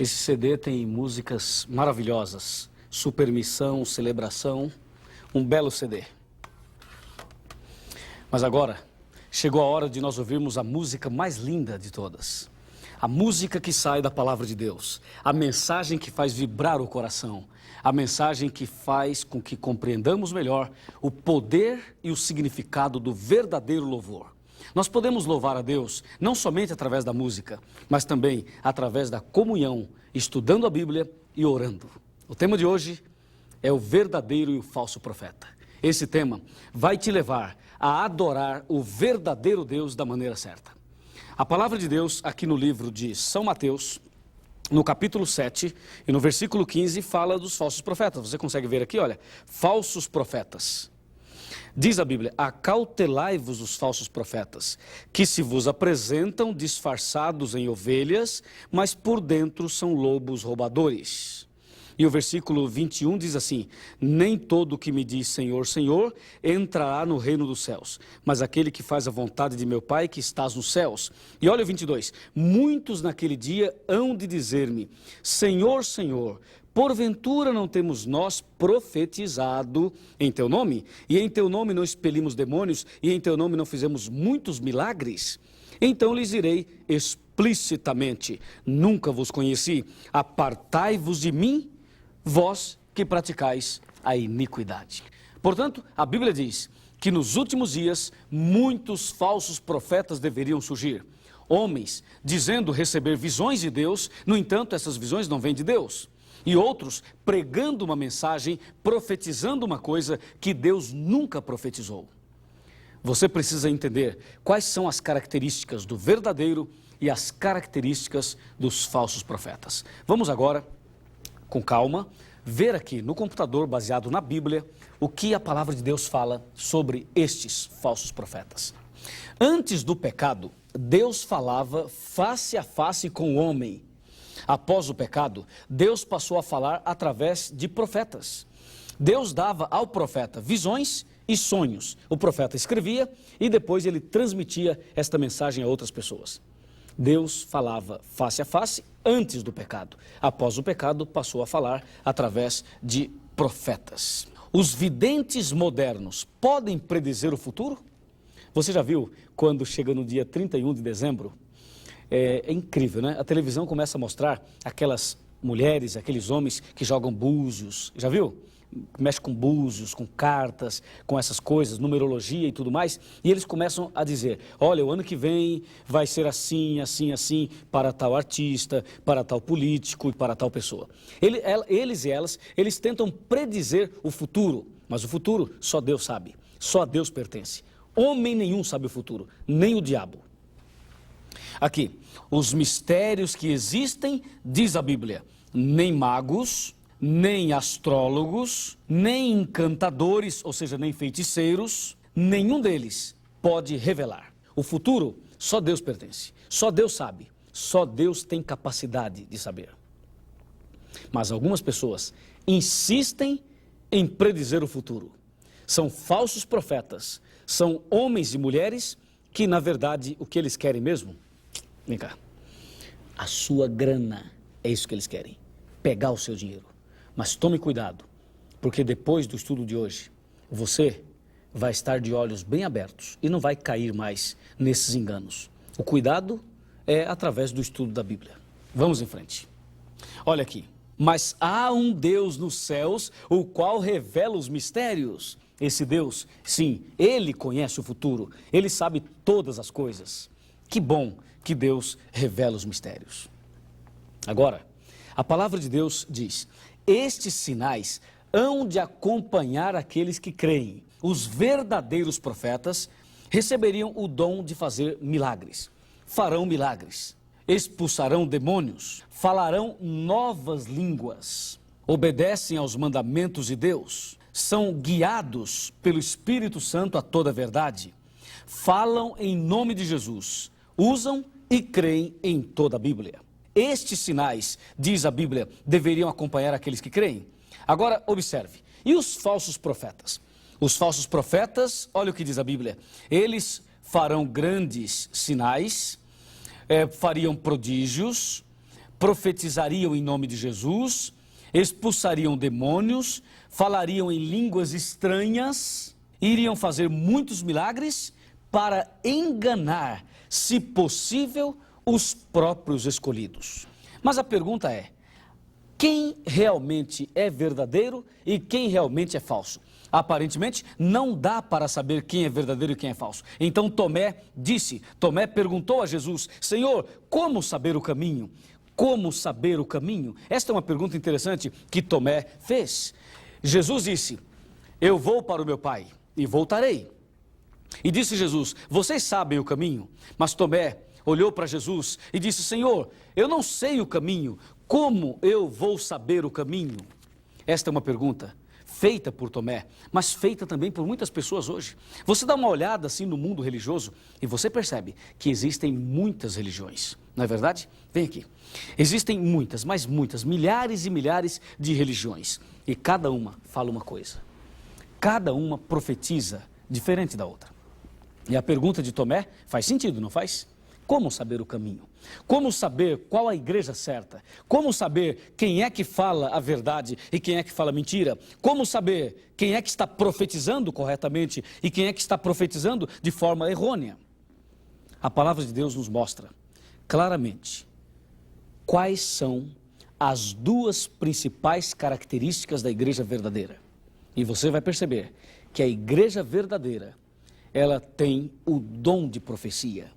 Esse CD tem músicas maravilhosas, Supermissão, Celebração, um belo CD. Mas agora, chegou a hora de nós ouvirmos a música mais linda de todas. A música que sai da palavra de Deus, a mensagem que faz vibrar o coração, a mensagem que faz com que compreendamos melhor o poder e o significado do verdadeiro louvor. Nós podemos louvar a Deus não somente através da música, mas também através da comunhão, estudando a Bíblia e orando. O tema de hoje é o verdadeiro e o falso profeta. Esse tema vai te levar a adorar o verdadeiro Deus da maneira certa. A palavra de Deus aqui no livro de São Mateus, no capítulo 7 e no versículo 15, fala dos falsos profetas. Você consegue ver aqui, olha, falsos profetas. Diz a Bíblia, acautelai-vos os falsos profetas, que se vos apresentam disfarçados em ovelhas, mas por dentro são lobos roubadores. E o versículo 21 diz assim, nem todo o que me diz Senhor, Senhor, entrará no reino dos céus, mas aquele que faz a vontade de meu Pai que estás nos céus. E olha o 22, muitos naquele dia hão de dizer-me, Senhor, Senhor, porventura não temos nós profetizado em teu nome? E em teu nome não expelimos demônios? E em teu nome não fizemos muitos milagres? Então lhes direi explicitamente, nunca vos conheci, apartai-vos de mim, vós que praticais a iniquidade. Portanto, a Bíblia diz que nos últimos dias muitos falsos profetas deveriam surgir. Homens dizendo receber visões de Deus, no entanto essas visões não vêm de Deus. E outros pregando uma mensagem, profetizando uma coisa que Deus nunca profetizou. Você precisa entender quais são as características do verdadeiro e as características dos falsos profetas. Vamos agora, com calma, ver aqui no computador, baseado na Bíblia, o que a palavra de Deus fala sobre estes falsos profetas. Antes do pecado, Deus falava face a face com o homem. Após o pecado, Deus passou a falar através de profetas. Deus dava ao profeta visões e sonhos. O profeta escrevia e depois ele transmitia esta mensagem a outras pessoas. Deus falava face a face antes do pecado. Após o pecado, passou a falar através de profetas. Os videntes modernos podem predizer o futuro? Você já viu quando chega no dia 31 de dezembro? É incrível, né? A televisão começa a mostrar aquelas mulheres, aqueles homens que jogam búzios. Já viu? Mexe com búzios, com cartas, com essas coisas, numerologia e tudo mais. E eles começam a dizer, olha, o ano que vem vai ser assim, assim, assim, para tal artista, para tal político e para tal pessoa. Eles e elas, eles tentam predizer o futuro, mas o futuro só Deus sabe, só a Deus pertence. Homem nenhum sabe o futuro, nem o diabo. Aqui, os mistérios que existem, diz a Bíblia, nem magos, nem astrólogos, nem encantadores, ou seja, nem feiticeiros, nenhum deles pode revelar. O futuro só Deus pertence, só Deus sabe, só Deus tem capacidade de saber. Mas algumas pessoas insistem em predizer o futuro. São falsos profetas, são homens e mulheres que, na verdade, o que eles querem mesmo? Vem cá, a sua grana, é isso que eles querem, pegar o seu dinheiro. Mas tome cuidado, porque depois do estudo de hoje, você vai estar de olhos bem abertos e não vai cair mais nesses enganos. O cuidado é através do estudo da Bíblia. Vamos em frente. Olha aqui, mas há um Deus nos céus, o qual revela os mistérios. Esse Deus, sim, Ele conhece o futuro, Ele sabe todas as coisas. Que bom que Deus revela os mistérios. Agora, a palavra de Deus diz, estes sinais hão de acompanhar aqueles que creem. Os verdadeiros profetas receberiam o dom de fazer milagres, farão milagres, expulsarão demônios, falarão novas línguas, obedecem aos mandamentos de Deus, são guiados pelo Espírito Santo a toda a verdade, falam em nome de Jesus, usam e creem em toda a Bíblia. Estes sinais, diz a Bíblia, deveriam acompanhar aqueles que creem. Agora, observe, e os falsos profetas? Os falsos profetas, olha o que diz a Bíblia, eles farão grandes sinais, fariam prodígios, profetizariam em nome de Jesus, expulsariam demônios, falariam em línguas estranhas, iriam fazer muitos milagres para enganar, se possível, os próprios escolhidos. Mas a pergunta é: quem realmente é verdadeiro e quem realmente é falso? Aparentemente, não dá para saber quem é verdadeiro e quem é falso. Então Tomé perguntou a Jesus: Senhor, como saber o caminho? Como saber o caminho? Esta é uma pergunta interessante que Tomé fez. Jesus disse: eu vou para o meu Pai e voltarei. E disse Jesus: vocês sabem o caminho? Mas Tomé olhou para Jesus e disse: Senhor, eu não sei o caminho. Como eu vou saber o caminho? Esta é uma pergunta feita por Tomé, mas feita também por muitas pessoas hoje. Você dá uma olhada assim no mundo religioso e você percebe que existem muitas religiões, não é verdade? Vem aqui. Existem muitas, mas muitas, milhares e milhares de religiões. E cada uma fala uma coisa. Cada uma profetiza diferente da outra. E a pergunta de Tomé faz sentido, não faz? Como saber o caminho? Como saber qual a igreja certa? Como saber quem é que fala a verdade e quem é que fala mentira? Como saber quem é que está profetizando corretamente e quem é que está profetizando de forma errônea? A palavra de Deus nos mostra claramente quais são as duas principais características da igreja verdadeira. E você vai perceber que a igreja verdadeira, ela tem o dom de profecia.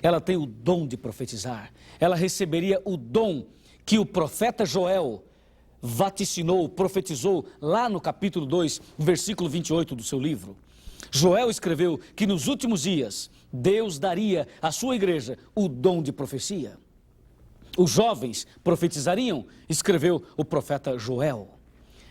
Ela tem o dom de profetizar. Ela receberia o dom que o profeta Joel vaticinou, profetizou lá no capítulo 2, versículo 28 do seu livro. Joel escreveu que nos últimos dias Deus daria à sua igreja o dom de profecia. Os jovens profetizariam, escreveu o profeta Joel.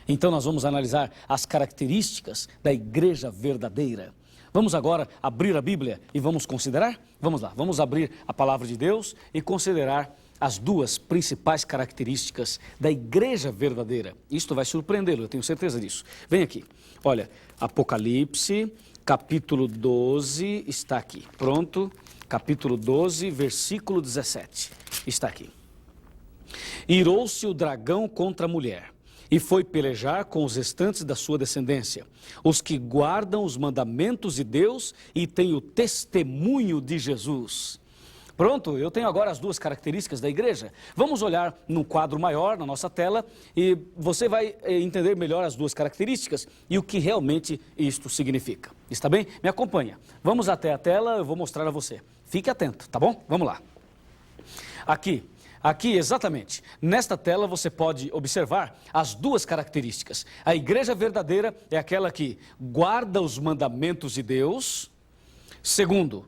Então nós vamos analisar as características da igreja verdadeira. Vamos agora abrir a Bíblia e vamos considerar? Vamos lá, vamos abrir a palavra de Deus e considerar as duas principais características da igreja verdadeira. Isto vai surpreendê-lo, eu tenho certeza disso. Vem aqui, olha, Apocalipse, capítulo 12, está aqui, pronto, capítulo 12, versículo 17, está aqui. Irou-se o dragão contra a mulher e foi pelejar com os restantes da sua descendência, os que guardam os mandamentos de Deus e têm o testemunho de Jesus. Pronto, eu tenho agora as duas características da igreja. Vamos olhar num quadro maior na nossa tela e você vai entender melhor as duas características e o que realmente isto significa. Está bem? Me acompanha. Vamos até a tela, eu vou mostrar a você. Fique atento, tá bom? Vamos lá. Aqui, exatamente, nesta tela você pode observar as duas características. A igreja verdadeira é aquela que guarda os mandamentos de Deus. Segundo,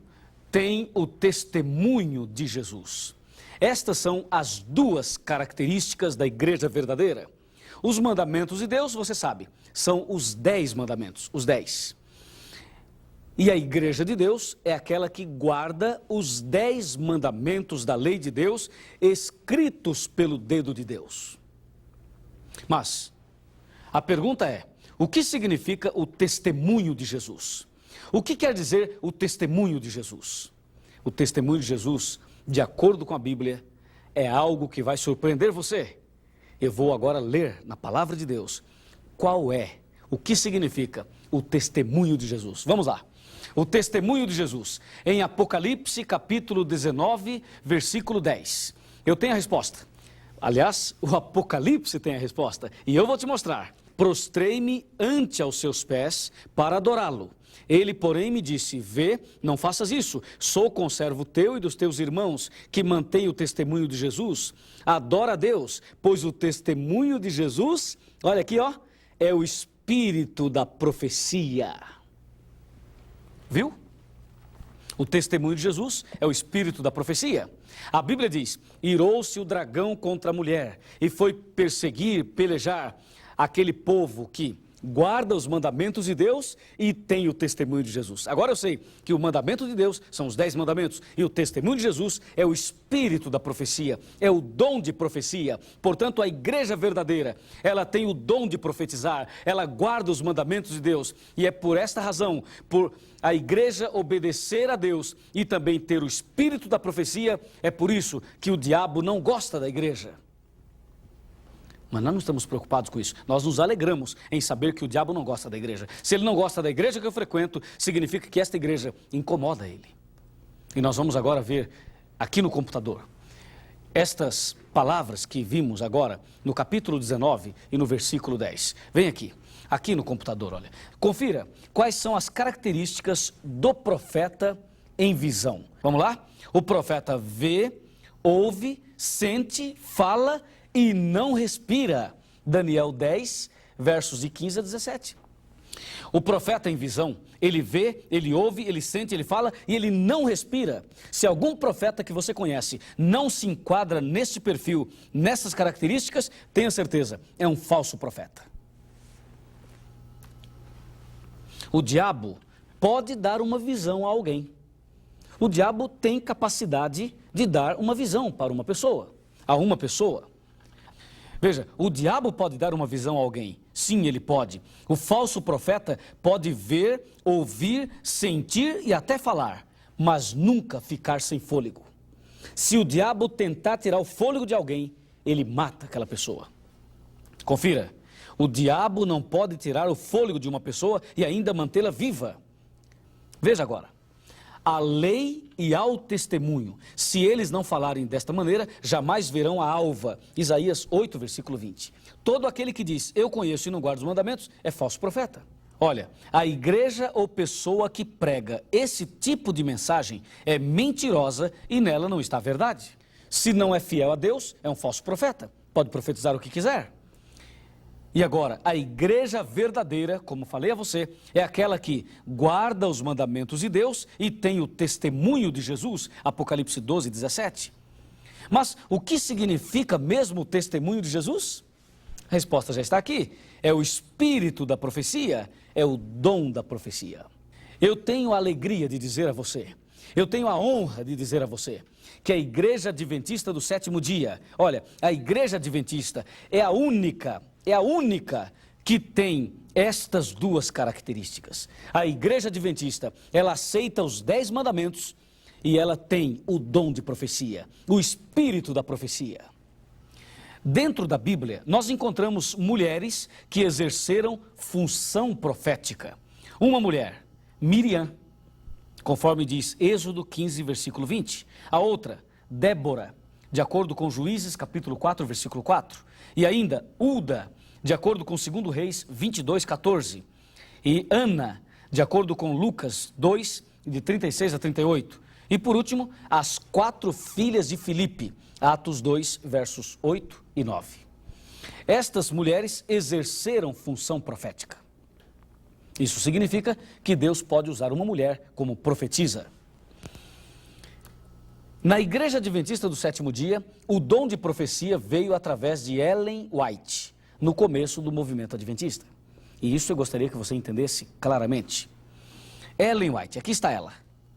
tem o testemunho de Jesus. Estas são as duas características da igreja verdadeira. Os mandamentos de Deus, você sabe, são os 10 mandamentos, os 10. E a igreja de Deus é aquela que guarda os 10 mandamentos da lei de Deus, escritos pelo dedo de Deus. Mas, a pergunta é, o que significa o testemunho de Jesus? O que quer dizer o testemunho de Jesus? O testemunho de Jesus, de acordo com a Bíblia, é algo que vai surpreender você. Eu vou agora ler na palavra de Deus o que significa o testemunho de Jesus. Vamos lá. O testemunho de Jesus, em Apocalipse capítulo 19, versículo 10. Eu tenho a resposta. Aliás, o Apocalipse tem a resposta. E eu vou te mostrar. Prostrei-me ante aos seus pés para adorá-lo. Ele, porém, me disse, vê, não faças isso. Sou conservo teu e dos teus irmãos, que mantém o testemunho de Jesus. Adora a Deus, pois o testemunho de Jesus, olha aqui, ó, é o espírito da profecia. Viu? O testemunho de Jesus é o espírito da profecia. A Bíblia diz, irou-se o dragão contra a mulher e foi pelejar aquele povo que guarda os mandamentos de Deus e tem o testemunho de Jesus. Agora eu sei que o mandamento de Deus são os 10 mandamentos e o testemunho de Jesus é o espírito da profecia, é o dom de profecia. Portanto, a igreja verdadeira, ela tem o dom de profetizar, ela guarda os mandamentos de Deus. E é por esta razão, por a igreja obedecer a Deus e também ter o espírito da profecia, é por isso que o diabo não gosta da igreja. Mas nós não estamos preocupados com isso. Nós nos alegramos em saber que o diabo não gosta da igreja. Se ele não gosta da igreja que eu frequento, significa que esta igreja incomoda ele. E nós vamos agora ver aqui no computador estas palavras que vimos agora no capítulo 19 e no versículo 10. Vem aqui no computador, olha. Confira quais são as características do profeta em visão. Vamos lá? O profeta vê, ouve, sente, fala e não respira. Daniel 10, versos de 15 a 17. O profeta em visão, ele vê, ele ouve, ele sente, ele fala e ele não respira. Se algum profeta que você conhece não se enquadra neste perfil, nessas características, tenha certeza, é um falso profeta. O diabo pode dar uma visão a alguém. O diabo tem capacidade de dar uma visão para uma pessoa, a uma pessoa. Veja, o diabo pode dar uma visão a alguém. Sim, ele pode. O falso profeta pode ver, ouvir, sentir e até falar, mas nunca ficar sem fôlego. Se o diabo tentar tirar o fôlego de alguém, ele mata aquela pessoa. Confira, o diabo não pode tirar o fôlego de uma pessoa e ainda mantê-la viva. Veja agora. A lei e ao testemunho, se eles não falarem desta maneira, jamais verão a alva. Isaías 8, versículo 20. Todo aquele que diz, eu conheço e não guardo os mandamentos, é falso profeta. Olha, a igreja ou pessoa que prega esse tipo de mensagem é mentirosa e nela não está a verdade. Se não é fiel a Deus, é um falso profeta. Pode profetizar o que quiser. E agora, a igreja verdadeira, como falei a você, é aquela que guarda os mandamentos de Deus e tem o testemunho de Jesus, Apocalipse 12, 17. Mas o que significa mesmo o testemunho de Jesus? A resposta já está aqui. É o espírito da profecia, é o dom da profecia. Eu tenho a alegria de dizer a você, eu tenho a honra de dizer a você, que a Igreja Adventista do Sétimo Dia, olha, a Igreja Adventista é a única que tem estas duas características. A Igreja Adventista, ela aceita os 10 mandamentos e ela tem o dom de profecia, o espírito da profecia. Dentro da Bíblia, nós encontramos mulheres que exerceram função profética. Uma mulher, Miriam, conforme diz Êxodo 15, versículo 20. A outra, Débora, de acordo com Juízes, capítulo 4, versículo 4. E ainda, Ulda, de acordo com 2 Reis 22, 14. E Ana, de acordo com Lucas 2, de 36 a 38. E por último, as 4 filhas de Filipe, Atos 2, versos 8 e 9. Estas mulheres exerceram função profética. Isso significa que Deus pode usar uma mulher como profetisa. Na Igreja Adventista do Sétimo Dia, o dom de profecia veio através de Ellen White, no começo do movimento adventista. E isso eu gostaria que você entendesse claramente. Ellen White, aqui está ela.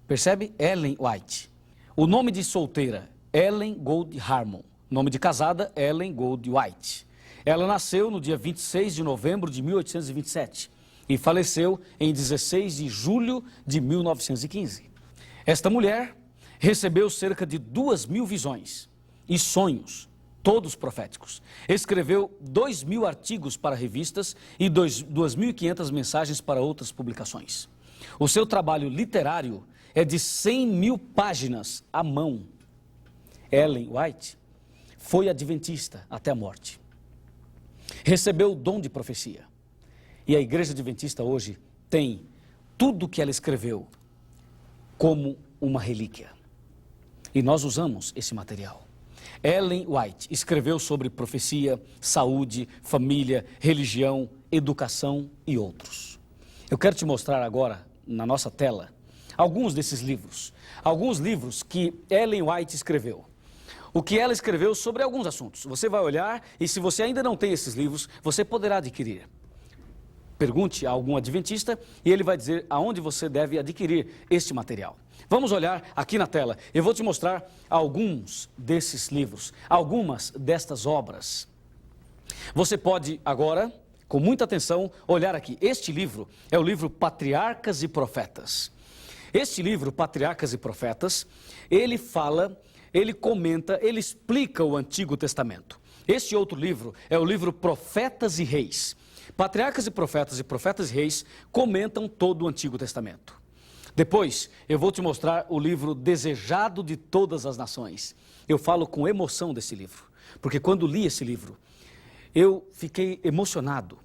Percebe? Ellen White. O nome de solteira, Ellen Gold Harmon. Nome de casada, Ellen Gold White. Ela nasceu no dia 26 de novembro de 1827 e faleceu em 16 de julho de 1915. Esta mulher recebeu cerca de 2.000 visões e sonhos, todos proféticos. Escreveu 2.000 artigos para revistas e 2.500 mensagens para outras publicações. O seu trabalho literário é de 100.000 páginas à mão. Ellen White foi adventista até a morte. Recebeu o dom de profecia. E a Igreja Adventista hoje tem tudo o que ela escreveu como uma relíquia. E nós usamos esse material. Ellen White escreveu sobre profecia, saúde, família, religião, educação e outros. Eu quero te mostrar agora, na nossa tela, alguns desses livros. Alguns livros que Ellen White escreveu. O que ela escreveu sobre alguns assuntos. Você vai olhar e se você ainda não tem esses livros, você poderá adquirir. Pergunte a algum adventista e ele vai dizer aonde você deve adquirir este material. Vamos olhar aqui na tela. Eu vou te mostrar alguns desses livros, algumas destas obras. Você pode agora, com muita atenção, olhar aqui. Este livro é o livro Patriarcas e Profetas. Este livro, Patriarcas e Profetas, ele fala, ele comenta, ele explica o Antigo Testamento. Este outro livro é o livro Profetas e Reis. Patriarcas e Profetas e Reis comentam todo o Antigo Testamento. Depois, eu vou te mostrar o livro Desejado de Todas as Nações. Eu falo com emoção desse livro, porque quando li esse livro, eu fiquei emocionado,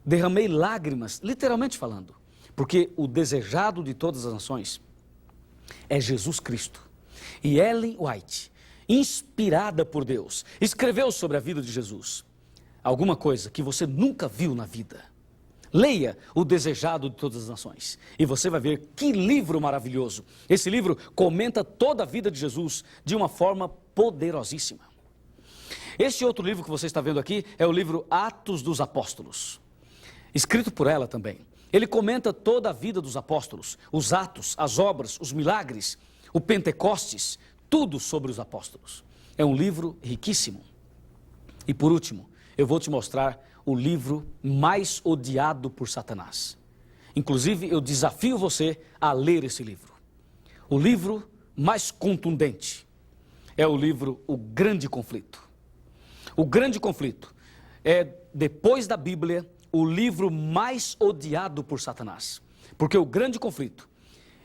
derramei lágrimas, literalmente falando, porque o desejado de todas as nações é Jesus Cristo. E Ellen White, inspirada por Deus, escreveu sobre a vida de Jesus alguma coisa que você nunca viu na vida. Leia o Desejado de Todas as Nações e você vai ver que livro maravilhoso. Esse livro comenta toda a vida de Jesus de uma forma poderosíssima. Este outro livro que você está vendo aqui é o livro Atos dos Apóstolos, escrito por ela também. Ele comenta toda a vida dos apóstolos, os atos, as obras, os milagres, o Pentecostes, tudo sobre os apóstolos. É um livro riquíssimo. E por último, eu vou te mostrar o livro mais odiado por Satanás. Inclusive, eu desafio você a ler esse livro. O livro mais contundente é o livro O Grande Conflito. O Grande Conflito é, depois da Bíblia, o livro mais odiado por Satanás. Porque o Grande Conflito,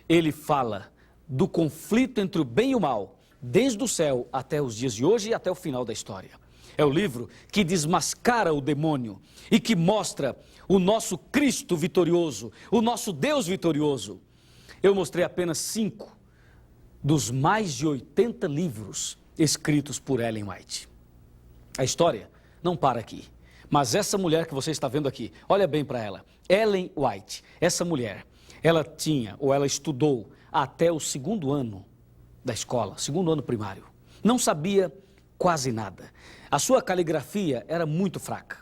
ele fala do conflito entre o bem e o mal, desde o céu até os dias de hoje e até o final da história. É o livro que desmascara o demônio e que mostra o nosso Cristo vitorioso, o nosso Deus vitorioso. Eu mostrei apenas 5 dos mais de 80 livros escritos por Ellen White. A história não para aqui, mas essa mulher que você está vendo aqui, olha bem para ela, Ellen White, essa mulher, ela estudou até o 2º ano da escola, 2º ano primário. Não sabia quase nada. A sua caligrafia era muito fraca,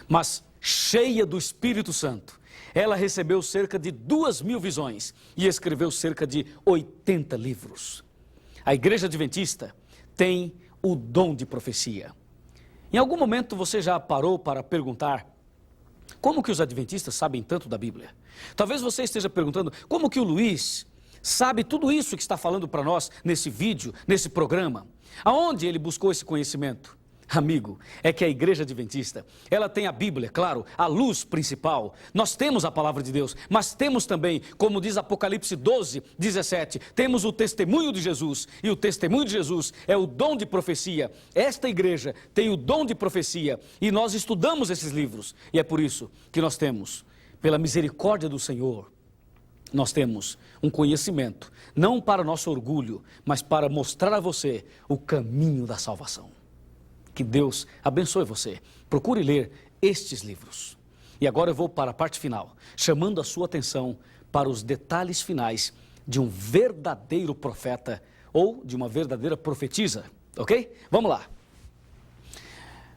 mas cheia do Espírito Santo. Ela recebeu cerca de 2.000 visões e escreveu cerca de 80 livros. A Igreja Adventista tem o dom de profecia. Em algum momento você já parou para perguntar como que os adventistas sabem tanto da Bíblia? Talvez você esteja perguntando como que o Luiz sabe tudo isso que está falando para nós nesse vídeo, nesse programa. Aonde ele buscou esse conhecimento? Amigo, é que a Igreja Adventista, ela tem a Bíblia, claro, a luz principal. Nós temos a Palavra de Deus, mas temos também, como diz Apocalipse 12, 17, temos o testemunho de Jesus, e o testemunho de Jesus é o dom de profecia. Esta igreja tem o dom de profecia, e nós estudamos esses livros, e é por isso que nós temos, pela misericórdia do Senhor, nós temos um conhecimento, não para nosso orgulho, mas para mostrar a você o caminho da salvação. Que Deus abençoe você. Procure ler estes livros. E agora eu vou para a parte final, chamando a sua atenção para os detalhes finais de um verdadeiro profeta ou de uma verdadeira profetisa, ok? Vamos lá.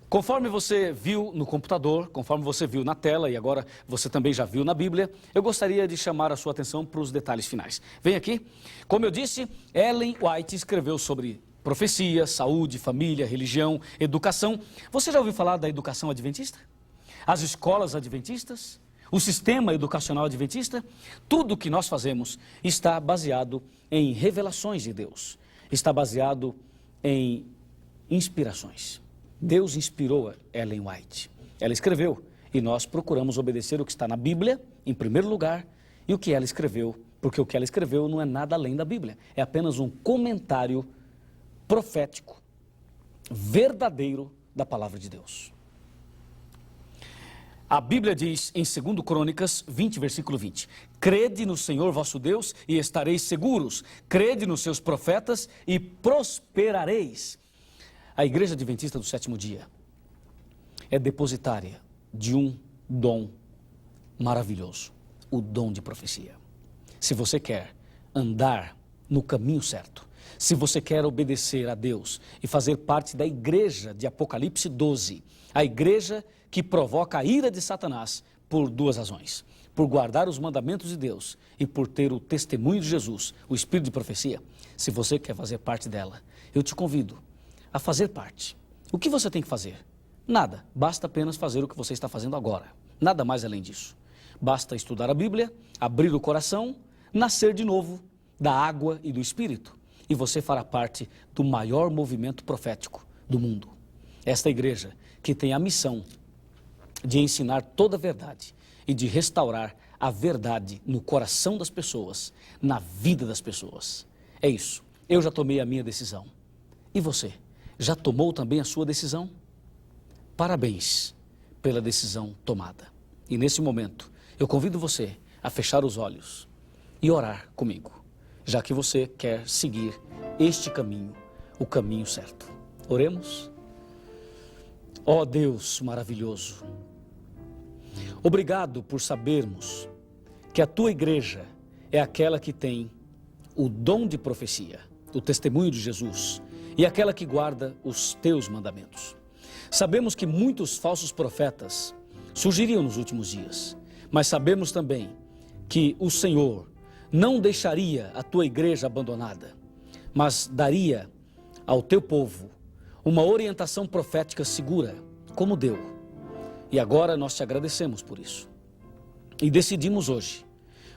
Conforme você viu no computador, conforme você viu na tela e agora você também já viu na Bíblia, eu gostaria de chamar a sua atenção para os detalhes finais. Vem aqui. Como eu disse, Ellen White escreveu sobre profecia, saúde, família, religião, educação. Você já ouviu falar da educação adventista? As escolas adventistas? O sistema educacional adventista? Tudo o que nós fazemos está baseado em revelações de Deus. Está baseado em inspirações. Deus inspirou Ellen White. Ela escreveu e nós procuramos obedecer o que está na Bíblia, em primeiro lugar, e o que ela escreveu, porque o que ela escreveu não é nada além da Bíblia. É apenas um comentário profético, verdadeiro da palavra de Deus. A Bíblia diz em 2 Crônicas 20, versículo 20, crede no Senhor vosso Deus e estareis seguros, crede nos seus profetas e prosperareis. A Igreja Adventista do Sétimo Dia é depositária de um dom maravilhoso, o dom de profecia. Se você quer andar no caminho certo, se você quer obedecer a Deus e fazer parte da igreja de Apocalipse 12, a igreja que provoca a ira de Satanás, por duas razões. Por guardar os mandamentos de Deus e por ter o testemunho de Jesus, o Espírito de profecia. Se você quer fazer parte dela, eu te convido a fazer parte. O que você tem que fazer? Nada, basta apenas fazer o que você está fazendo agora. Nada mais além disso. Basta estudar a Bíblia, abrir o coração, nascer de novo da água e do Espírito. E você fará parte do maior movimento profético do mundo. Esta igreja que tem a missão de ensinar toda a verdade e de restaurar a verdade no coração das pessoas, na vida das pessoas. É isso. Eu já tomei a minha decisão. E você? Já tomou também a sua decisão? Parabéns pela decisão tomada. E nesse momento, eu convido você a fechar os olhos e orar comigo, já que você quer seguir este caminho, o caminho certo. Oremos? Ó Deus maravilhoso, obrigado por sabermos que a tua igreja é aquela que tem o dom de profecia, o testemunho de Jesus, e aquela que guarda os teus mandamentos. Sabemos que muitos falsos profetas surgiriam nos últimos dias, mas sabemos também que o Senhor não deixaria a tua igreja abandonada, mas daria ao teu povo uma orientação profética segura, como deu. E agora nós te agradecemos por isso. E decidimos hoje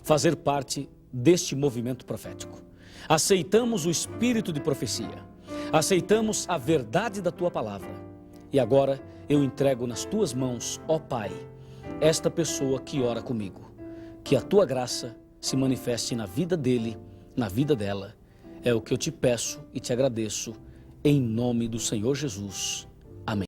fazer parte deste movimento profético. Aceitamos o espírito de profecia. Aceitamos a verdade da tua palavra. E agora eu entrego nas tuas mãos, ó Pai, esta pessoa que ora comigo. Que a tua graça se manifeste na vida dele, na vida dela. É o que eu te peço e te agradeço, em nome do Senhor Jesus.